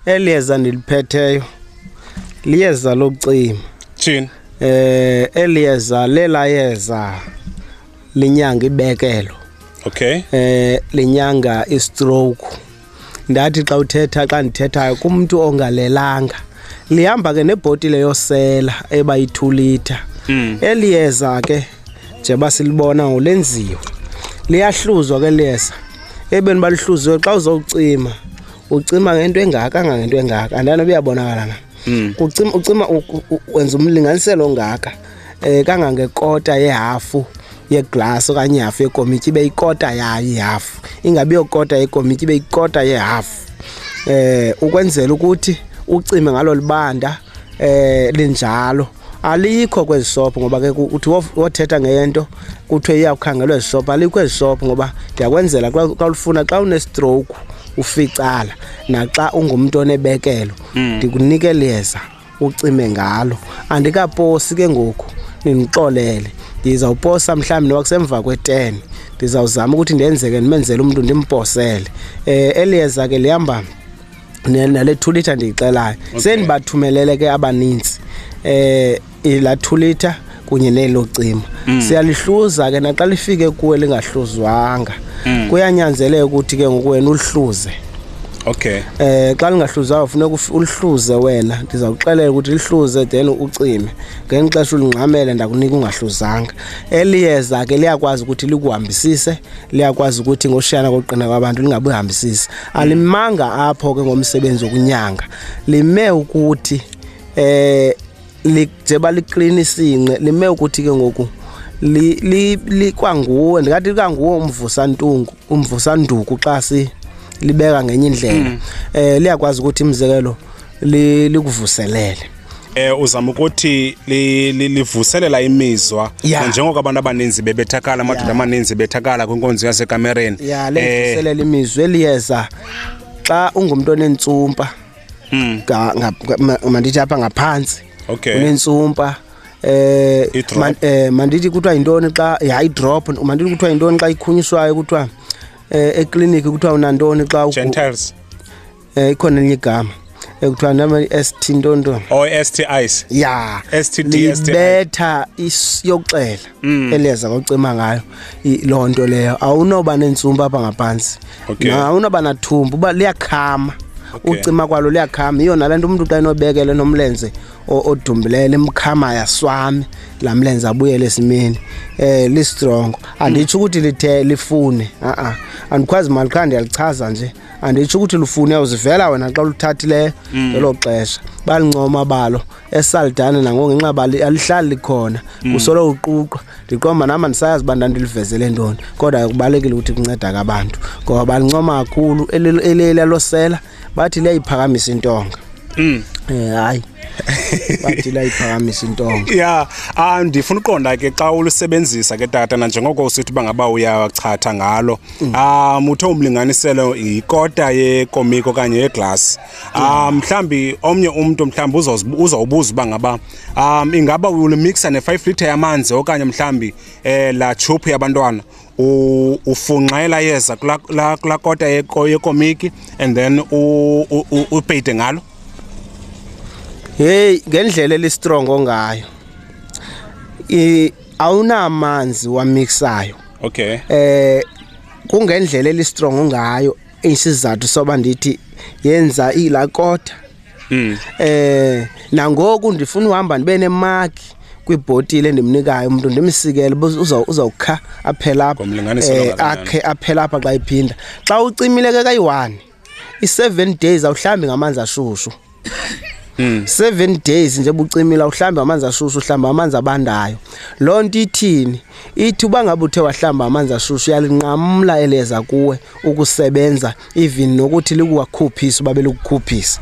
Eliyeza ndiliphetheyo liyeza lokucima. Thini? Eliyeza lelayeza linyanga ibekelo. Okay. Linyanga istroke. Ndathi xa ndithethayo kumuntu ongalelanga. Lihamba ke nebhotile yosela eba yi2 liter. Eliyeza ke njeba silibona ngolenziwe. Liyahluzwa ke liyeza. Ebeni balihluziwe xa uzowucima. Ucima ngento engaka ngento engaka. Andana buyabonakala na. Ucima wenza umlinganiselo ongaka. Kangangekota yehafu yeglass okanye ihafu yekomityi ibe yikota yayo ihafu. Ingabi yokota yekomityi ibe yikota yehafu. Ukwenzela ukuthi ucime ngalo libanda linjalo. Alikho kwezishophu ngoba ke uthi wothetha ngento kuthiwe iyakukhangelwa ezishophu alikho ezishophu ngoba ndiyakwenzela xa ulifuna xa une stroke uficala naxa ungumuntu onebekelo ndikunike liyeza ucime ngalo. Andikaposi ke ngoku ninixolele ndizawuposa mhlawumbe noba kusemva kwe10 ndizawuzama ukuthi ndenzeke ndimenzele umuntu ndimposele. Eliyeza ke lihamba nale 2 liter ndiyicelayo. Sendibathumelele ke abaninzi ila 2 liter kunye nelocima. Siyalihluza ke naxa lifike kuwe lingahluzwanga. Kuyanyanzeleka ukuthi ke ngoku wena ulihluze. Okay. Xa lingahluzwa ufuneka ulihluze wena. Ndizawuxelela ukuthi lihluze then ucime. Ngenxesha ulingxamele ndakunika ungahluzanga. Eliyeza ke liyakwazi ukuthi likuhambisise, liyakwazi ukuthi ngoshiyana koqina kwabantu lingabihambisisi. Alimanga apho ke ngomsebenzi wokunyanga. Lime ukuthi lijeba liclean isinqe lime ukuthi ke ngoku likwanguwe ndikathi kanguwe umvusanduku xa libeka ngenye indlela. Liyakwazi ukuthi imizekelo likuvuselele. Uzama ukuthi livuselela imizwa njengoko abantu abaninzi bebethakala amadoda amaninzi bethakala kwinkonzo yasekamereni. Livuselela imizwa. Eliyeza xa ungumntu onentsumpa mandithi apha ngaphansi. Okay. Unentsumpa mandithi kuthiwa yintoni xa i-drop mandithi kuthiwa yintoni xa ikhunyiswayo kuthiwa eclinic kuthiwa unantoni xa genitals ikhona elinye igama kuthiwa nama ST ntonto STIs STD libetha isiyoxela eliyeza kwacima ngayo lo nto leyo awunoba nentsumpa apha ngaphansi awunoba nathumbu uba liyakhama. Ucima kwalo liyakhama iyo nalento umuntu xa enobekele nomlenze odumbileyo emkhama yaswami la mlenze abuyele esimeni li strong. Anditsho ukuthi lithe lifune andikwazi mali khandi yalichaza nje. Anditsho ukuthi lufune uzivela wena xa ulithathileyo ngelo xesha balincoma balo eSaldanha nangongenxa bali alihlali likhona kusolo uquqwa ndiqomba nama ndisayazi banda ndilivezele ntoni kodwa kubalekile ukuthi kunceda abantu ngoba balincoma kakhulu elelosela bathi liyayiphakamisa intonga. Hayi bathi liyayiphakamisa intonga. Ndifuna uqonda ke xa ulisebenzisa ke tata nanjengoko usithi bangaba uyachatha ngalo uthe umlinganiselo ikota yekomiko kanye yeglass. Mhlambi omnye umuntu mhlambi uzawubuza bangaba ingaba ulimixa ne5 liter yamanzi okanye mhlambi la tube yabantwana ufunxela yeza kula kota yekomiki and then upeyite ngalo. Ngendlela elistrong ngayo. Awunamanzi wamixayo. Okay. Kungendlela elistrong ngayo isizathu soba ndithi yenza ilakota. Nangoku ndifuna uhamba ndibe nemaki kwibhotile endimnikayo umuntu ndimsikele uzawukha aphela apha akhe aphela apha xa iphinda. Xa ucimile ke kayi1 i7 days awuhlambi ngamanzi ashushu. 7 days nje bucimila uhlamba amanzi ashushu uhlamba amanzi abandayo. Lonto ithini ithi uba ngabe uthe wahlamba amanzi ashushu yalinqamla eliyeza kuwe ukusebenza even nokuthi likuwakhuphisa babe likukhuphisa.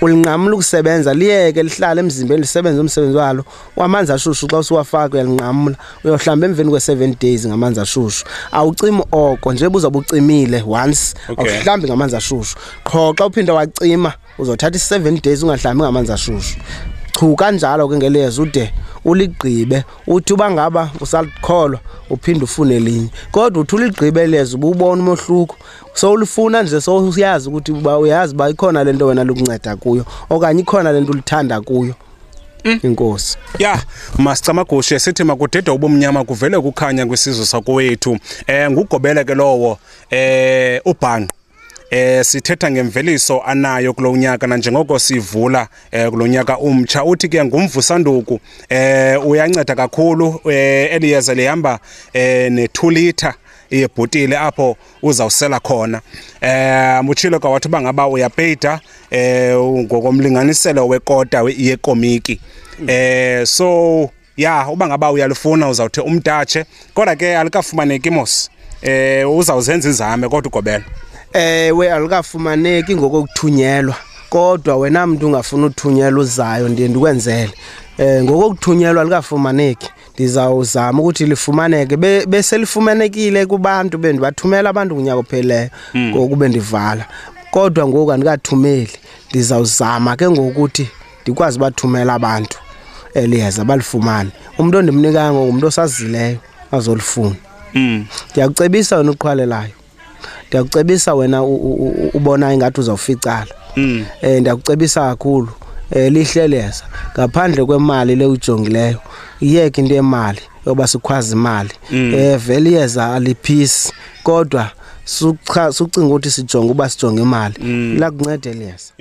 Ulinqamla ukusebenza liyeke lihlala emzimbeni lisebenza umsebenzi walo wamanzi ashushu xa usuwafaka uyalinqamla uyohlamba emveni kwe7 days ngamanzi ashushu. Awucima oko nje buzabucimile once awuhlambi ngamanzi ashushu qho xa uphinda wacima uzothatha i7 days ungahlambi ngamanzi ashushu. Chu kanjalo ke ngeliyeza ude uligqibe uthi uba ngaba usalikholwa uphinde ufune elinye kodwa uthi uligqibe leza ububona umohluko so ulifuna nje so uyazi ukuthi uba uyazi ba ikhona lento wena lokunceda kuyo okanye ikhona lento ulithanda kuyo. Inkosi. Ya, Master Magushe sithi makudeda ubumnyama kuvele kukhanya kwisizwe sakowethu. Ngugobela ke lowo ubhanqo. Sithetha ngemveliso anayo kulonyaka na njengoko sivula kulonyaka umtsha uthi ke ngumvusanduku uyanceda kakhulu eliyeza lihamba ne2 liter yebhotile apho uzawusela khona mutshilo ka wathi bangaba uyapeyita ngokomlinganiselo wekota yekomiki so ya uba ngaba uyalifuna uzawuthi umtatshe kodwa ke alikafumaneki mos uzawuzenza izame kodwa ugobela we alikafumaneki ngokuthunyelwa kodwa wena mntu ungafuna uthunyelwa uzayo ndiye ndikwenzele ngokuthunyelwa alikafumaneki ndizawuzama ukuthi lifumaneke bese lifumanekile kubantu bendibathumela abantu kunyaka opheleyo ngokube ndivala kodwa ngoku andikathumeli ndizawuzama ke ngokuthi ndikwazi bathumela abantu eliyeza balifumane umuntu ondimnika ngokumuntu osazileyo azolifuna ndiyakucebisa wena uqhwalelayo ndiyakucebisa wena ubona ingathi uzawuficala ndiyakucebisa kakhulu lihleleza ngaphandle kwemali le ujongileyo iyeke into yemali yoba sikhwaza imali vele iyeza aliphisi kodwa sucinga ukuthi sijonge uba sijonge imali la kuncede liyeza.